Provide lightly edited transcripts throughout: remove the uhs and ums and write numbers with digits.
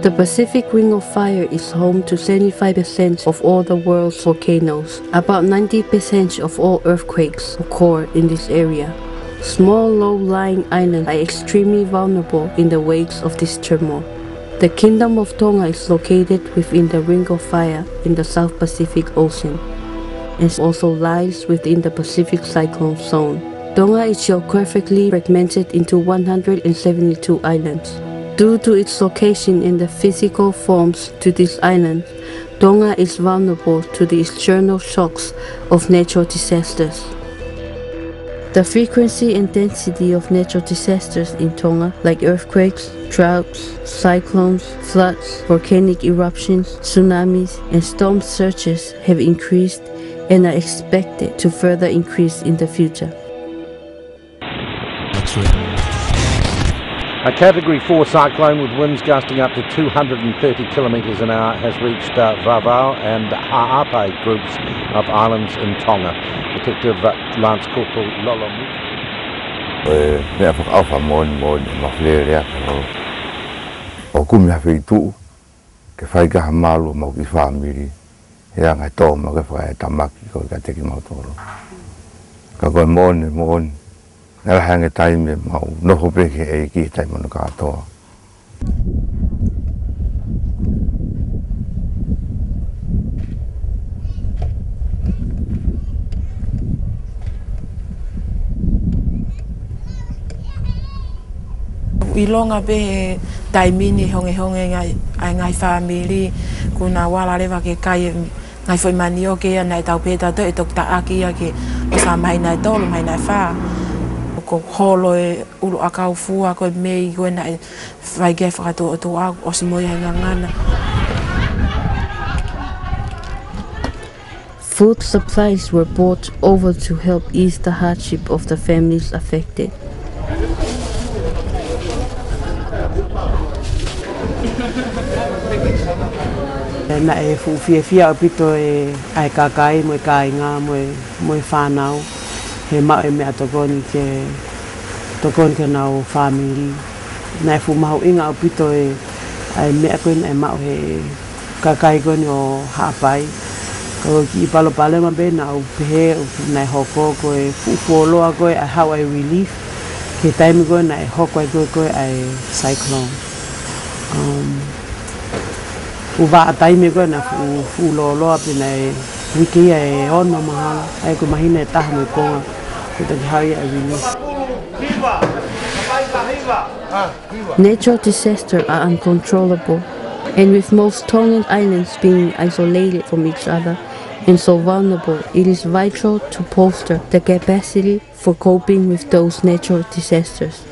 The Pacific Ring of Fire is home to 75% of all the world's volcanoes. About 90% of all earthquakes occur in this area. Small low-lying islands are extremely vulnerable in the wake of this turmoil. The Kingdom of Tonga is located within the Ring of Fire in the South Pacific Ocean and also lies within the Pacific Cyclone Zone. Tonga is geographically fragmented into 172 islands. Due to its location and the physical forms to these islands, Tonga is vulnerable to the external shocks of natural disasters. The frequency and intensity of natural disasters in Tonga, like earthquakes, droughts, cyclones, floods, volcanic eruptions, tsunamis, and storm surges, have increased and are expected to further increase in the future. A Category 4 cyclone with winds gusting up to 230 kilometres an hour has reached Vavau and Ha'apai groups of islands in Tonga. Detective Lance Corporal Lolo Ilonga be taimini honge ngai family kuna wala lewa ke kai ngai foi manio ke nai tau peta to tok ta aki ke o sa mai nai tol mai nai fa ko holo e ulu akau fua ko mei ko nai vai ge fa to o se mo ngana. Food supplies were brought over to help ease the hardship of the families affected. Na e fu fia pito e ai kakai mo kai nga mo whanau he mau e mea tokoni ke nau family na e fu mau inga pito e ai mea koe e mau he kakai koe o Ha'apai ko ki palo pale ma be na u pehe na hoko koe fuoloa koe ai how I relief ke taimi koe na e hoko koe ai cyclone uva taimi koe na fu lolo apina e wiki e ono mahala ai ko mahina e taha mo konga ko te hari ai relief. Natural disasters are uncontrollable, and with most Tongan islands being isolated from each other and so vulnerable, it is vital to bolster the capacity for coping with those natural disasters.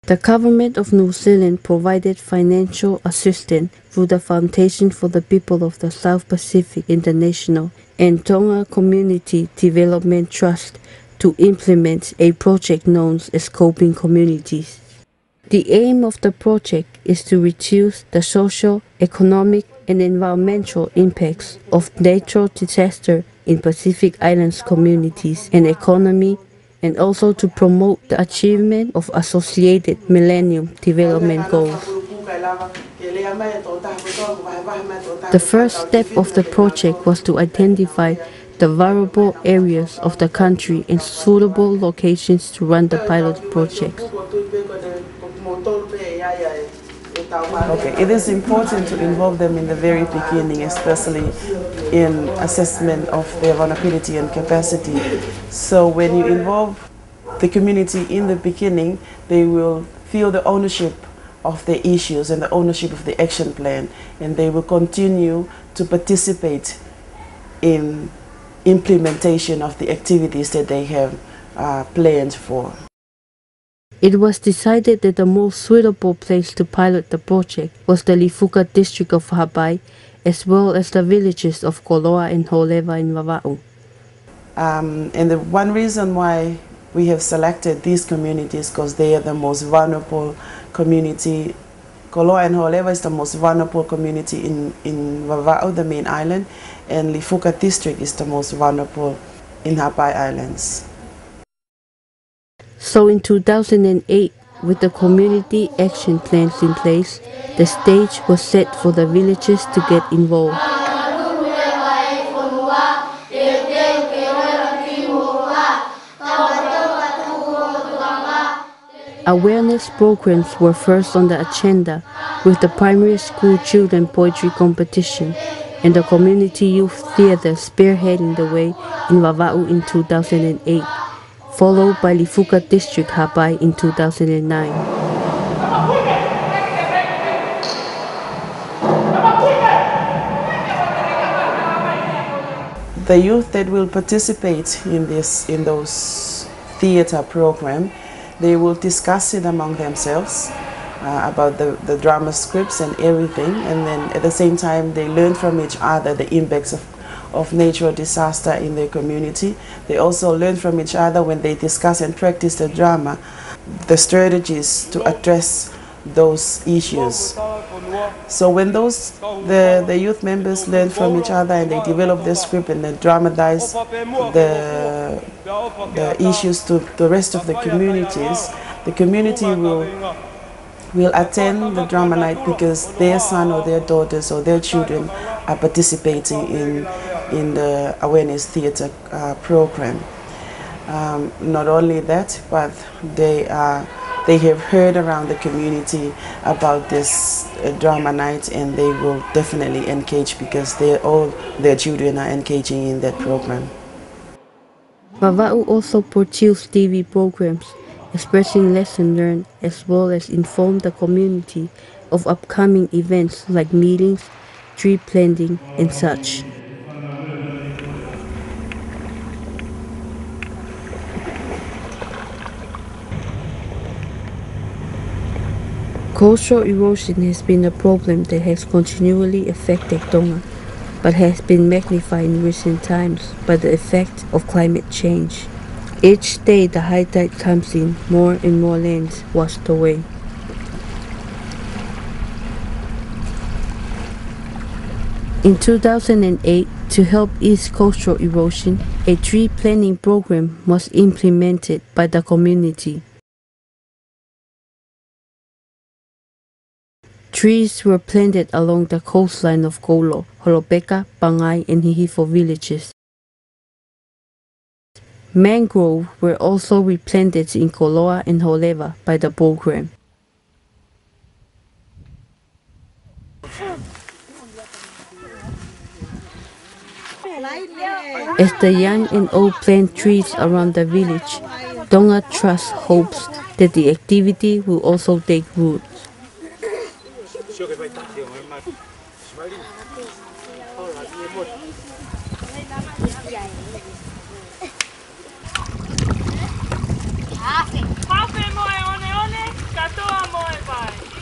The government of New Zealand provided financial assistance through the Foundation for the People of the South Pacific International and Tonga Community Development Trust to implement a project known as Coping Communities. The aim of the project is to reduce the social, economic, and environmental impacts of natural disaster in Pacific Islands communities and economy, and also to promote the achievement of associated Millennium Development Goals. The first step of the project was to identify the vulnerable areas of the country and suitable locations to run the pilot project. Okay, it is important to involve them in the very beginning, especially in assessment of their vulnerability and capacity. So when you involve the community in the beginning, they will feel the ownership of the issues and the ownership of the action plan, and they will continue to participate in implementation of the activities that they have planned for. It was decided that the most suitable place to pilot the project was the Lifuka district of Ha'apai, as well as the villages of Koloa and Ho'oleva in Vava'u. And the one reason why we have selected these communities because they are the most vulnerable community. Koloa and Ho'oleva is the most vulnerable community in Vava'u, the main island, and Lifuka district is the most vulnerable in Ha'apai Islands. So in 2008, with the community action plans in place, the stage was set for the villagers to get involved. Awareness programs were first on the agenda, with the primary school children poetry competition and the community youth theatre spearheading the way in Vava'u in 2008, followed by Lifuka District Hapai in 2009. The youth that will participate in those theatre program, they will discuss it among themselves about the drama scripts and everything, and then at the same time they learn from each other the impacts of natural disaster in their community. They also learn from each other when they discuss and practice the drama, the strategies to address those issues. So when the youth members learn from each other and they develop the script and they dramatize the issues to the rest of the communities, the community will attend the drama night because their son or their daughters or their children are participating in the awareness theatre program. Not only that, but they have heard around the community about this drama night, and they will definitely engage because all their children are engaging in that program. Vava'u also produces TV programs expressing lessons learned as well as inform the community of upcoming events like meetings, tree planting and such. Coastal erosion has been a problem that has continually affected Tonga, but has been magnified in recent times by the effect of climate change. Each day the high tide comes in, more and more lands washed away. In 2008, to help ease coastal erosion, a tree planting program was implemented by the community. Trees were planted along the coastline of Kolo, Holopeka, Pangai and Hihifo villages. Mangrove were also replanted in Koloa and Holeva by the program. As the young and old plant trees around the village, Tonga Trust hopes that the activity will also take root.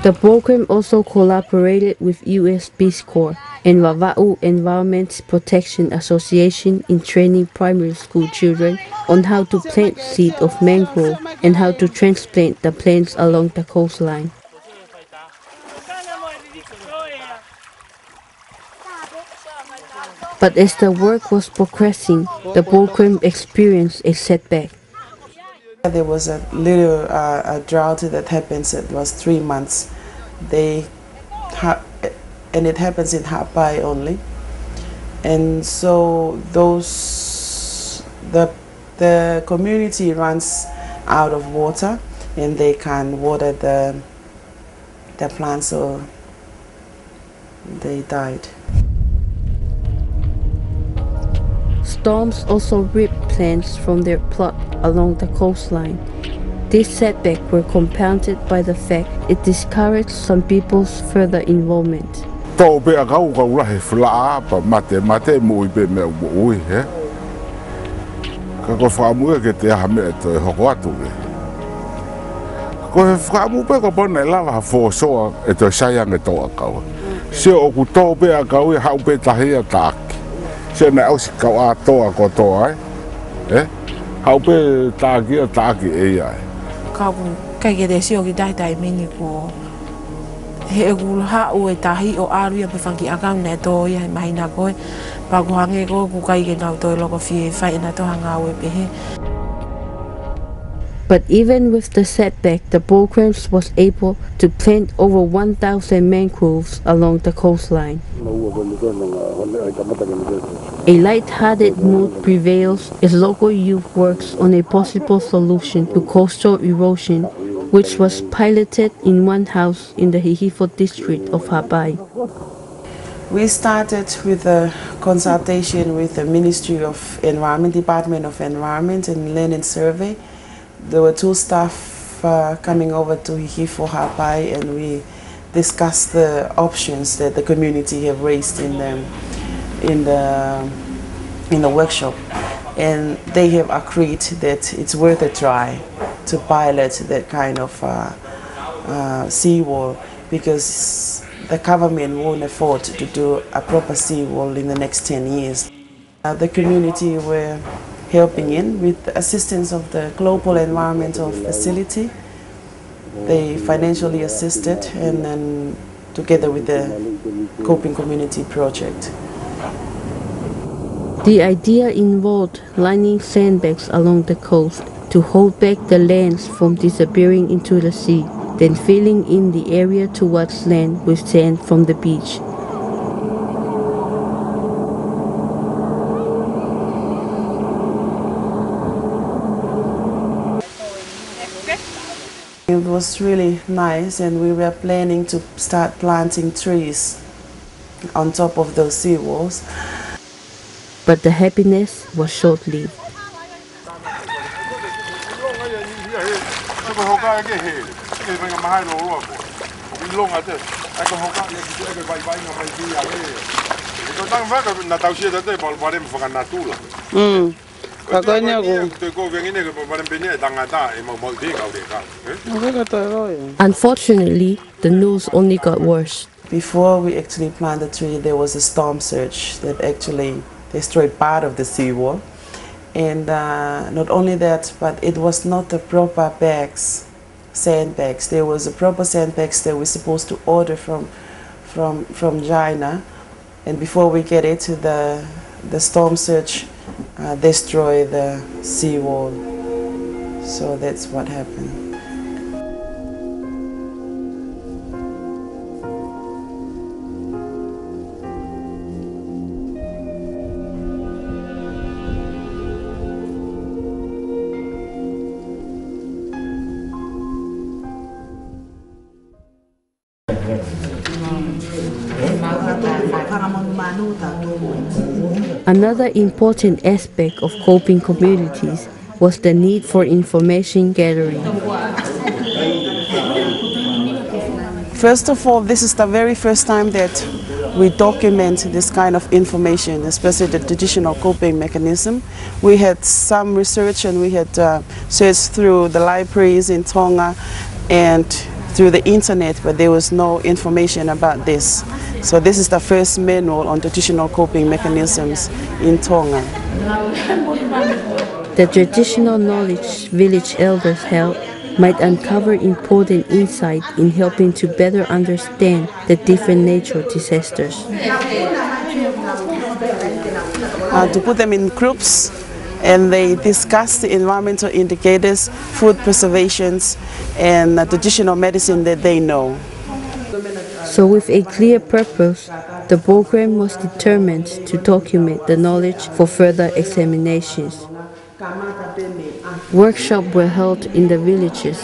The program also collaborated with US Peace Corps and Vava'u Environment Protection Association in training primary school children on how to plant seed of mangrove and how to transplant the plants along the coastline. But as the work was progressing, the program experienced a setback. There was a little drought that happens. It was 3 months. And it happens in Hapai only. And so the community runs out of water, and they can water the plants, so they died. Storms also ripped plants from their plot along the coastline. This setback were compounded by the fact it discouraged some people's further involvement. But even with the setback, the programs was able to plant over 1,000 mangroves along the coastline. A light-hearted mood prevails as local youth works on a possible solution to coastal erosion, which was piloted in one house in the Hihifo district of Hapai. We started with a consultation with the Ministry of Environment, Department of Environment and Land and Survey. There were two staff coming over to Hihifo Hapai, and we discussed the options that the community have raised in the workshop, and they have agreed that it's worth a try to pilot that kind of seawall, because the government won't afford to do a proper seawall in the next 10 years. The community were helping in with the assistance of the Global Environmental Facility. They financially assisted, and then together with the Coping Community Project. The idea involved lining sandbags along the coast to hold back the lands from disappearing into the sea, then filling in the area towards land with sand from the beach. It was really nice, and we were planning to start planting trees on top of those seawalls. But the happiness was short-lived. Unfortunately, the news only got worse. Before we actually planted the tree, there was a storm surge that actually destroyed part of the seawall. And not only that, but it was not the proper bags, sandbags. There was a proper sandbags that we're supposed to order from China. And before we get it, the storm surge destroyed the seawall. So that's what happened. Another important aspect of coping communities was the need for information gathering. First of all, this is the very first time that we document this kind of information, especially the traditional coping mechanism. We had some research, and we had searched through the libraries in Tonga and through the internet, but there was no information about this. So this is the first manual on traditional coping mechanisms in Tonga. The traditional knowledge village elders held might uncover important insight in helping to better understand the different natural disasters. To put them in groups, and they discuss the environmental indicators, food preservations, and traditional medicine that they know. So with a clear purpose, the program was determined to document the knowledge for further examinations. Workshops were held in the villages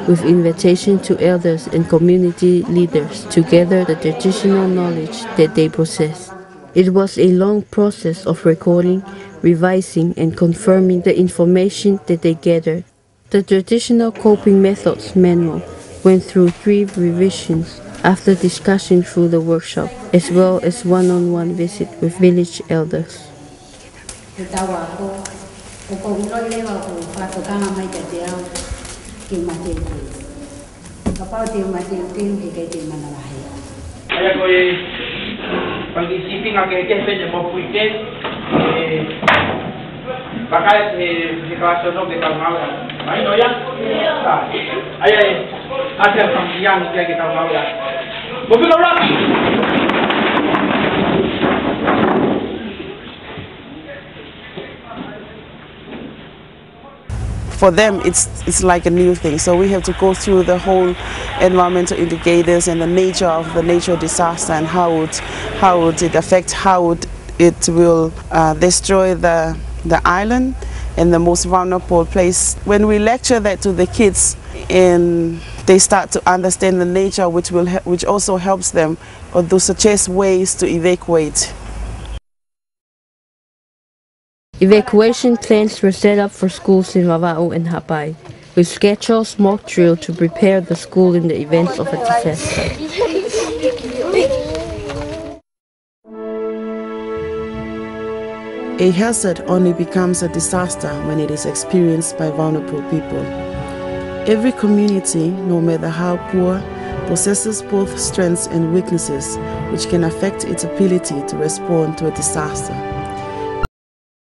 with invitation to elders and community leaders to gather the traditional knowledge that they possess. It was a long process of recording, revising, and confirming the information that they gathered. The traditional coping methods manual went through 3 revisions after discussion through the workshop, as well as one-on-one visit with village elders. for them it's like a new thing. So we have to go through the whole environmental indicators and the nature of the natural disaster and how would it affect, how it will destroy the island and the most vulnerable place. When we lecture that to the kids, and they start to understand the nature, which also helps them or to suggest ways to evacuate. Evacuation plans were set up for schools in Vava'u and Hapai, with scheduled mock drill to prepare the school in the event of a disaster. A hazard only becomes a disaster when it is experienced by vulnerable people. Every community, no matter how poor, possesses both strengths and weaknesses which can affect its ability to respond to a disaster.